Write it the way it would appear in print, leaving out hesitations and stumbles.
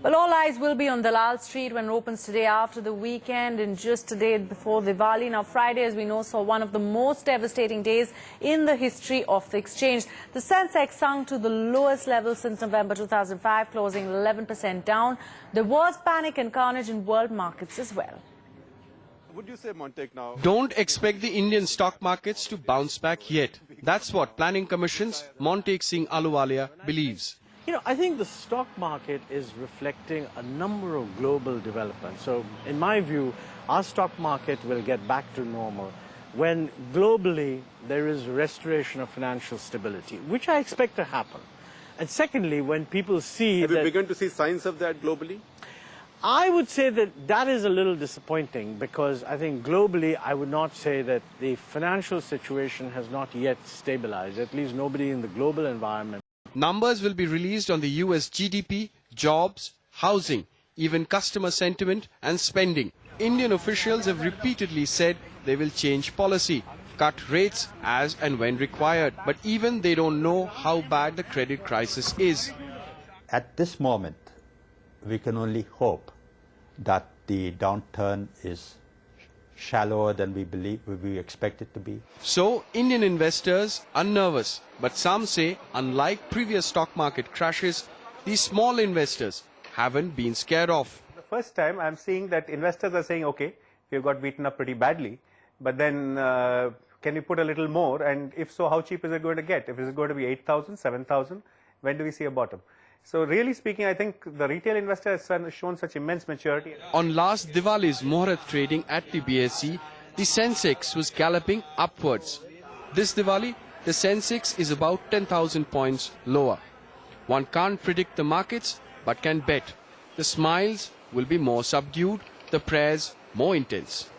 Well, all eyes will be on Dalal Street when it opens today after the weekend and just a day before Diwali. Now, Friday, as we know, saw one of the most devastating days in the history of the exchange. The Sensex sunk to the lowest level since November 2005, closing 11% down. There was panic and carnage in world markets as well. Would you say, Montek, now? Don't expect the Indian stock markets to bounce back yet. That's what Planning Commission's Montek Singh Ahluwalia believes. You know, I think the stock market is reflecting a number of global developments. So, in my view, our stock market will get back to normal when globally there is restoration of financial stability, which I expect to happen. And secondly, when people see Have you begun to see signs of that globally? I would say that that is a little disappointing because I think globally I would not say that the financial situation has not yet stabilized, at least nobody in the global environment. Numbers will be released on the US GDP, jobs, housing, even customer sentiment and spending. Indian officials have repeatedly said they will change policy, cut rates as and when required. But even they don't know how bad the credit crisis is. At this moment, we can only hope that the downturn is shallower than we expect it to be. So, Indian investors are nervous, but some say, unlike previous stock market crashes, these small investors haven't been scared off. The first time I'm seeing that investors are saying, okay, we've got beaten up pretty badly, but then can you put a little more? And if so, how cheap is it going to get? If it's going to be 8,000, 7,000, when do we see a bottom? So really speaking, I think the retail investor has shown such immense maturity. On last Diwali's Muhurat trading at the BSE, the Sensex was galloping upwards. This Diwali, the Sensex is about 10,000 points lower. One can't predict the markets, but can bet. The smiles will be more subdued, the prayers more intense.